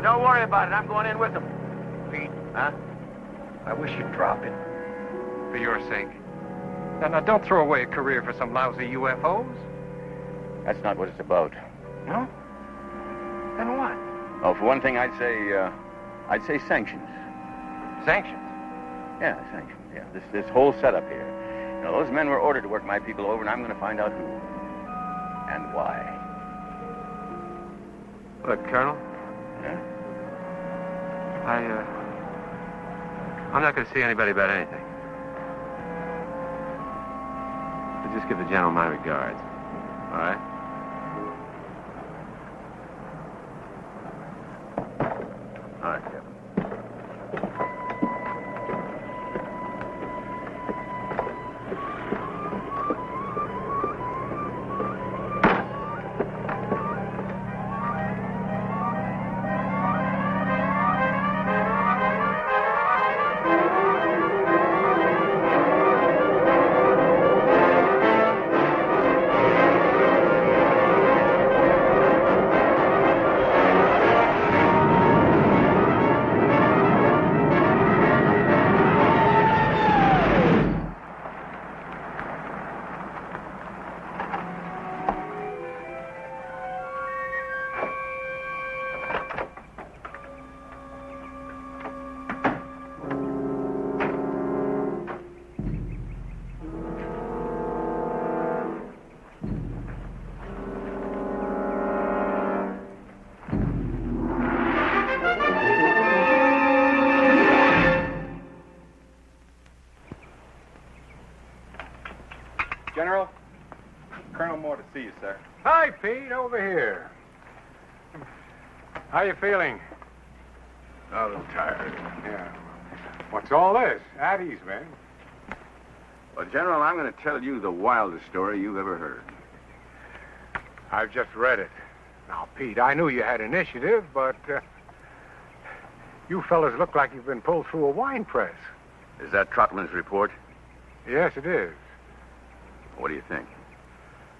Don't worry about it. I'm going in with him. Pete, Huh? I wish you'd drop it. For your sake. Now, don't throw away a career for some lousy UFOs. That's not what it's about. No? Then what? Oh, for one thing, I'd say sanctions. Sanctions? Yeah, sanctions. Yeah, this whole setup here. Now, those men were ordered to work my people over, and I'm going to find out who and why. Look, Colonel. Yeah? I'm not going to see anybody about anything. But just give the general my regards. All right? All right, Captain. General, Colonel Moore to see you, sir. Hi, Pete. Over here. How you feeling? A little tired. Yeah. What's all this? At ease, man. Well, General, I'm going to tell you the wildest story you've ever heard. I've just read it. Now, Pete, I knew you had initiative, but you fellas look like you've been pulled through a wine press. Is that Trotman's report? Yes, it is. What do you think?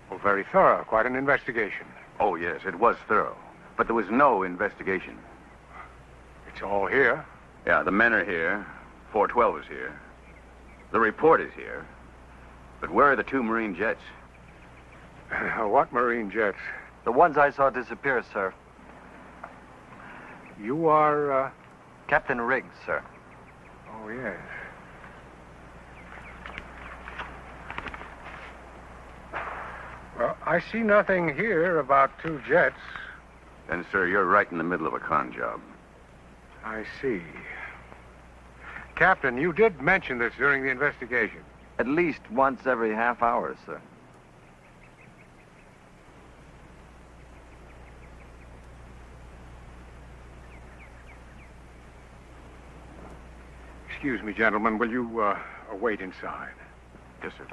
Well, very thorough. Quite an investigation. Oh, yes, it was thorough. But there was no investigation. It's all here. Yeah, the men are here. 412 is here. The report is here. But where are the 2 Marine jets? What Marine jets? The ones I saw disappear, sir. You are, Captain Riggs, sir. Oh, yes. Well, I see nothing here about 2 jets. Then, sir, you're right in the middle of a con job. I see. Captain, you did mention this during the investigation. At least once every half hour, sir. Excuse me, gentlemen. Will you wait inside? Yes, sir.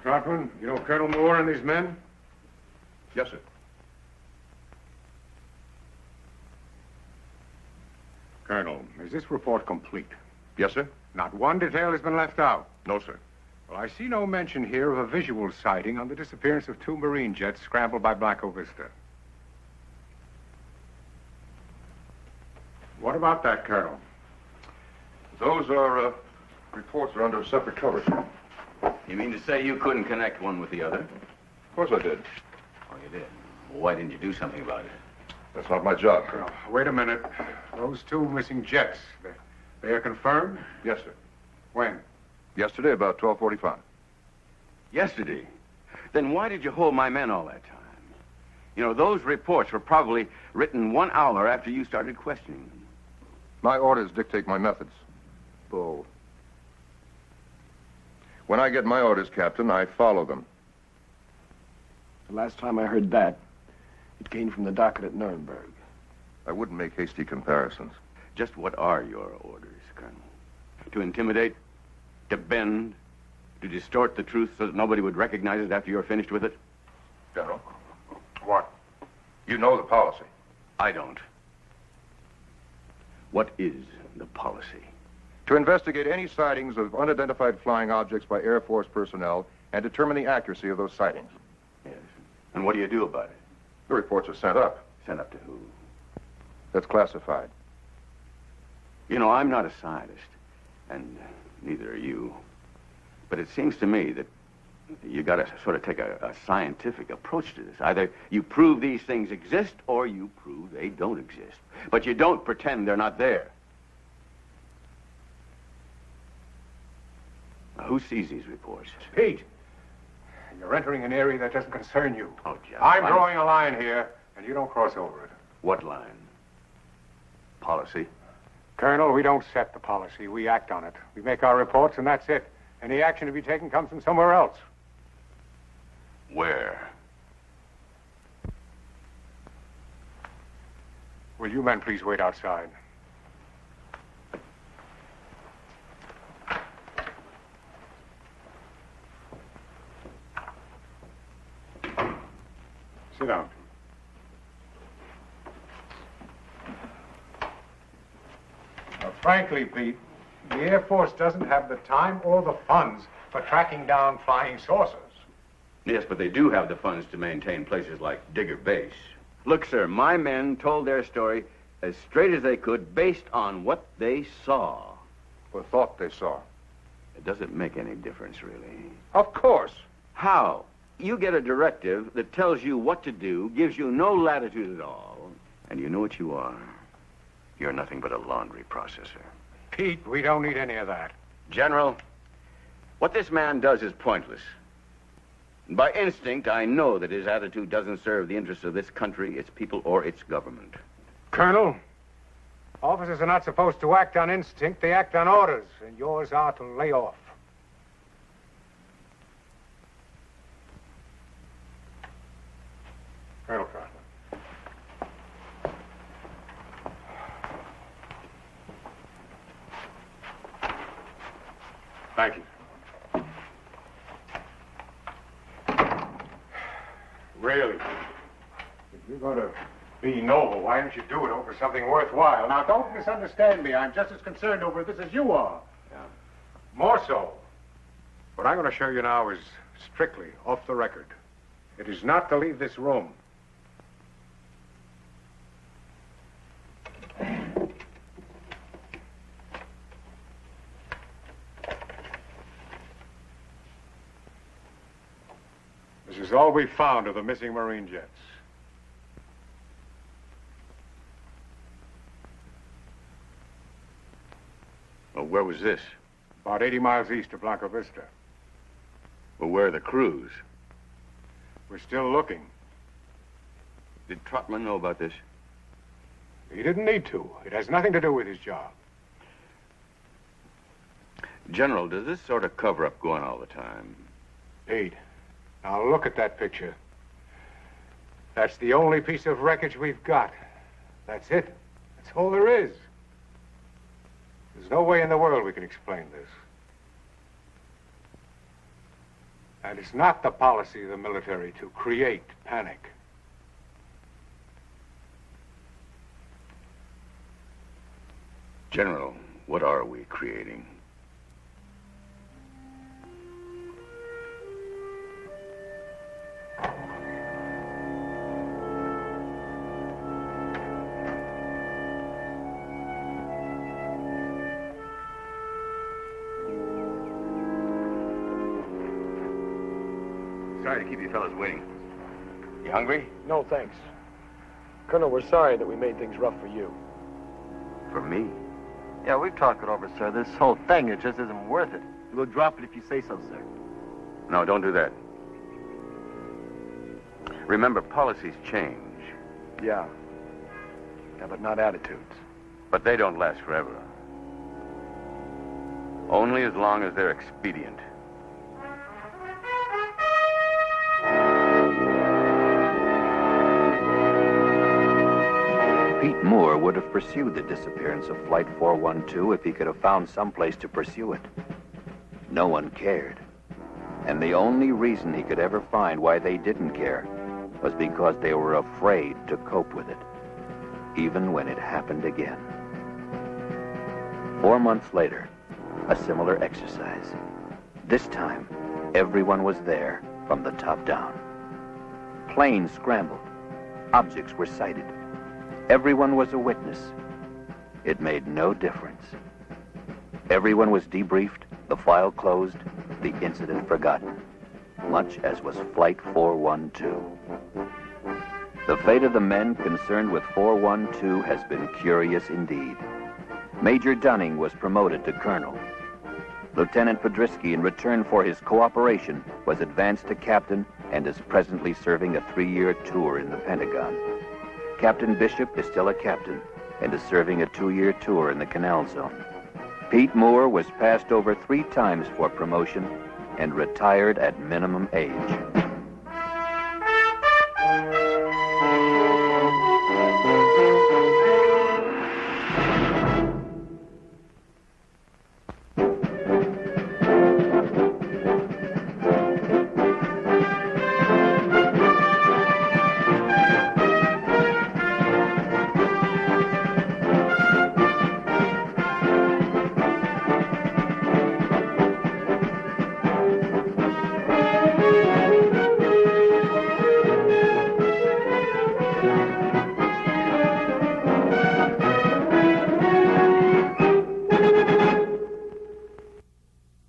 Trotman, you know Colonel Moore and these men? Yes, sir. Colonel, is this report complete? Yes, sir. Not one detail has been left out. No, sir. Well, I see no mention here of a visual sighting on the disappearance of 2 Marine jets scrambled by Blanco Vista. What about that, Colonel? Those are, reports are under separate covers. You mean to say you couldn't connect one with the other? Of course I did. Oh, you did? Well, why didn't you do something about it? That's not my job, Colonel. Wait a minute. Those 2 missing jets, they are confirmed? Yes, sir. When? Yesterday, about 12:45. Yesterday? Then why did you hold my men all that time? You know, those reports were probably written 1 hour after you started questioning them. My orders dictate my methods. Bull. When I get my orders, Captain, I follow them. The last time I heard that, it came from the docket at Nuremberg. I wouldn't make hasty comparisons. Just what are your orders, Colonel? To intimidate? To bend? To distort the truth so that nobody would recognize it after you're finished with it? General. What? You know the policy. I don't. What is the policy? To investigate any sightings of unidentified flying objects by Air Force personnel and determine the accuracy of those sightings. Yes. And what do you do about it? The reports are sent up. Sent up to who? That's classified. You know, I'm not a scientist, and neither are you. But it seems to me that you got to sort of take a scientific approach to this. Either you prove these things exist, or you prove they don't exist. But you don't pretend they're not there. Now, who sees these reports? Pete, you're entering an area that doesn't concern you. Oh, Jeff. I'm drawing a line here, and you don't cross over it. What line? Policy? Colonel, we don't set the policy. We act on it. We make our reports, and that's it. Any action to be taken comes from somewhere else. Where? Will you men please wait outside? Sit down. Frankly, Pete, the Air Force doesn't have the time or the funds for tracking down flying saucers. Yes, but they do have the funds to maintain places like Digger Base. Look, sir, my men told their story as straight as they could based on what they saw. Or thought they saw. It doesn't make any difference, really. Of course. How? You get a directive that tells you what to do, gives you no latitude at all, and you know what you are. You're nothing but a laundry processor. Pete, we don't need any of that. General, what this man does is pointless. By instinct, I know that his attitude doesn't serve the interests of this country, its people, or its government. Colonel, officers are not supposed to act on instinct. They act on orders, and yours are to lay off. Colonel Carter. Thank you. Really? If you're going to be noble, why don't you do it over something worthwhile? Now, don't misunderstand me. I'm just as concerned over this as you are. Yeah. More so. What I'm going to show you now is strictly off the record. It is not to leave this room. This is all we found of the missing Marine jets. Well, where was this? About 80 miles east of Blanco Vista. Well, where are the crews? We're still looking. Did Trotman know about this? He didn't need to. It has nothing to do with his job. General, does this sort of cover-up go on all the time? Pete, now look at that picture. That's the only piece of wreckage we've got. That's it. That's all there is. There's no way in the world we can explain this. And it's not the policy of the military to create panic. General, what are we creating? Sorry to keep you fellas waiting. You hungry? No, thanks. Colonel, we're sorry that we made things rough for you. For me? Yeah, we've talked it over, sir. This whole thing, it just isn't worth it. We'll drop it if you say so, sir. No, don't do that. Remember, policies change. Yeah. Yeah, but not attitudes. But they don't last forever. Only as long as they're expedient. Pete Moore would have pursued the disappearance of Flight 412 if he could have found someplace to pursue it. No one cared. And the only reason he could ever find why they didn't care was because they were afraid to cope with it, even when it happened again. 4 months later, a similar exercise. This time, everyone was there from the top down. Planes scrambled. Objects were sighted. Everyone was a witness. It made no difference. Everyone was debriefed, the file closed, the incident forgotten, much as was Flight 412. The fate of the men concerned with 412 has been curious indeed. Major Dunning was promoted to colonel. Lieutenant Podrisky, in return for his cooperation, was advanced to captain and is presently serving a 3-year tour in the Pentagon. Captain Bishop is still a captain and is serving a 2-year tour in the Canal Zone. Pete Moore was passed over 3 times for promotion and retired at minimum age.